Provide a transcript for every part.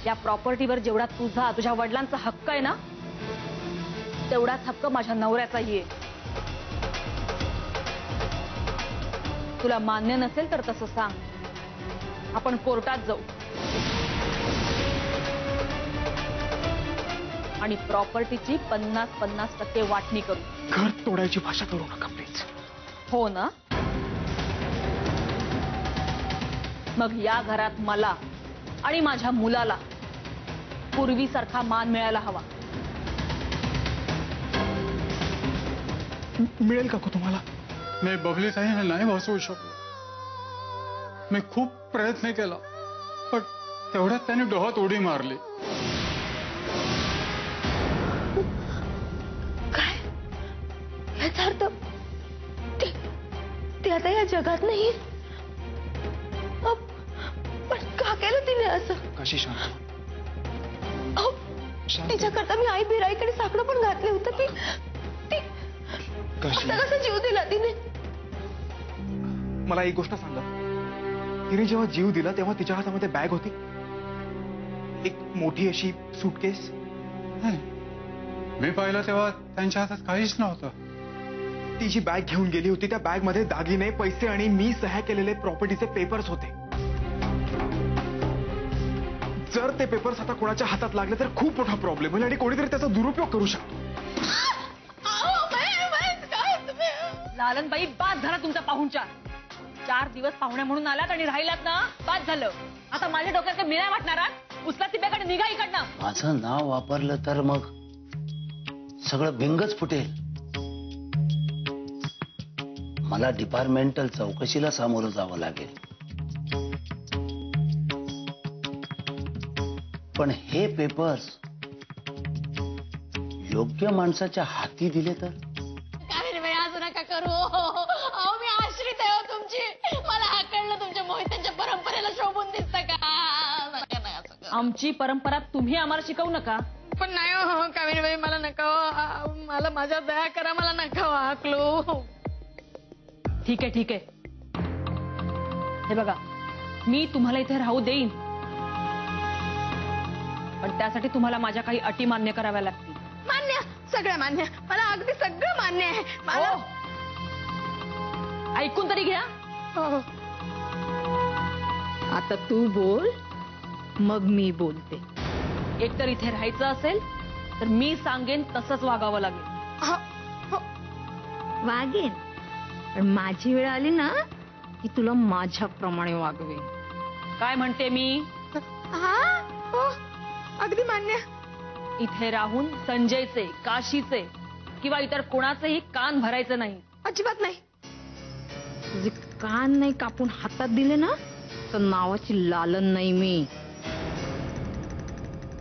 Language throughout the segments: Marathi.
या प्रॉपर्टीवर जेवढा तुझ्या वडिलांचा हक्क आहे ना, तेवढाच हक्क माझ्या नवऱ्याचाही आहे. तुला मान्य नसेल तर तसं सांग, आपण कोर्टात जाऊ आणि प्रॉपर्टीची 50-50% वाटणी करू. घर तोडायची भाषा करू नका प्लीज. हो ना? मग या घरात मला आणि माझ्या मुलाला पूर्वीसारखा मान मिळायला हवा. मिळेल का तुम्हाला? मी बबली ताईंना नाही वाचवू शकलो. मी खूप प्रयत्न केला, पण तेवढ्यात त्यांनी डोहात उडी मारली. काय याचा अर्थ ते आता या जगात नाही? पण का केलं तिने असं? कशी शांत? तिच्याकरता मी आई बिराईकडे साकडं पण घातलं होतं की कशी? कसा जीव दिला तिने? मला एक गोष्ट सांगा, तिने जेव्हा जीव दिला तेव्हा तिच्या हातामध्ये बॅग होती, एक मोठी अशी सूटकेस? नाही, मी पाहिलं तेव्हा त्यांच्या हातात काहीच नव्हतं. ती जी बॅग घेऊन गेली होती त्या बॅग मध्ये दागिने, पैसे आणि मी सह्या केलेले प्रॉपर्टीचे पेपर्स होते. जर ते पेपर्स आता कोणाच्या हातात लागले तर खूप मोठा प्रॉब्लेम होईल आणि कोणीतरी त्याचा दुरुपयोग करू शकतो. लालनबाई, बाद झाला तुमचा पाहुणचार. 4 दिवस पाहुण्या म्हणून आलात आणि राहिलात ना, बाद झालं. आता माझ्या डोक्यात काय मिळाय वाटणारात? उचला तिब्याकडे निघा इकडनं. माझं नाव वापरलं तर मग सगळं भिंगच फुटेल. मला डिपार्टमेंटल चौकशीला सामोरं जावं लागेल. पण हे पेपर्स योग्य माणसाच्या हाती दिले तर? असं नका करू. अहो मी आश्रित आहे तुमची. मला हा कळलं तुमच्या मोहितांच्या परंपरेला शोभून दिसतं का? आमची परंपरा तुम्ही आम्हाला शिकवू नका. पण नाही हो कामिनीबाई, मला नका. मला माझ्या दया करा, मला नका हाकलो. ठीक आहे, ठीक आहे. हे बघा, मी तुम्हाला इथे राहू देईन, पण त्यासाठी तुम्हाला माझ्या काही अटी मान्य कराव्या लागतील. मान्य, सगळं मान्य. मला अगदी सगळं मान्य आहे. मला ऐकून तरी घ्या. आता तू बोल, मग मी बोलते. एकतर इथे राहायचं असेल तर मी सांगेन तसंच वागावं लागेल. वागेन, पण माझी वेळ आली ना की तुला माझ्याप्रमाणे वागवे. काय म्हणते मी? हो, अगदी मान्य. इथे राहून संजयचे, काशीचे किंवा इतर कोणाचेही कान भरायचं नाही. अजिबात नाही. तुझे कान नाही कापून हातात दिले ना तर नावाची लालन नाही मी.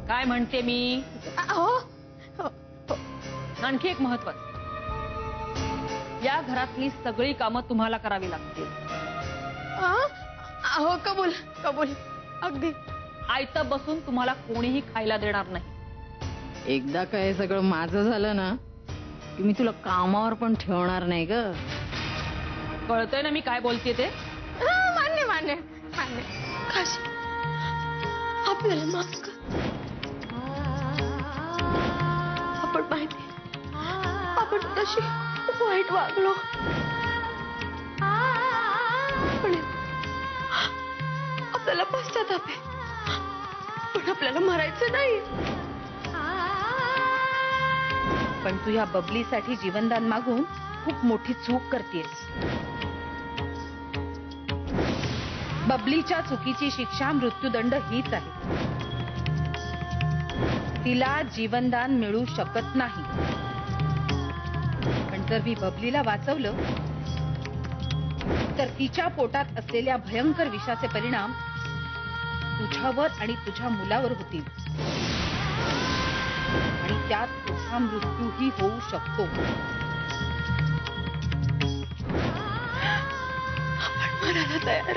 काय म्हणते मी? हो. आणखी एक महत्वाचं, या घरातली सगळी कामं तुम्हाला करावी लागतील. हो, कबूल कबूल. अगदी. आयतं बसून तुम्हाला कोणीही खायला देणार नाही. एकदा काय सगळं माझं झालं ना की मी तुला कामावर पण ठेवणार नाही ग. कळतंय ना मी काय बोलते ते? मान्य मान्य मान्य. काशी, आपल्याला माफ कर. आपण माहिती, आपण तशी खूप वाईट वागलो, पण आपल्याला पश्चाताप आहे. पण आपल्याला मरायचं नाही. पण तू या बबलीसाठी जीवनदान मागून खूप मोठी चूक करतेस. बबलीच्या चुकीची शिक्षा मृत्यूदंड हीच आहे. तिला जीवनदान मिळू शकत नाही. पण जर मी बबलीला वाचवलं तर तिच्या पोटात असलेल्या भयंकर विषाचे परिणाम तुझ्यावर आणि तुझ्या मुलावर होतील आणि त्यात तुझा मृत्यूही होऊ शकतो. आपण मरायला तयार.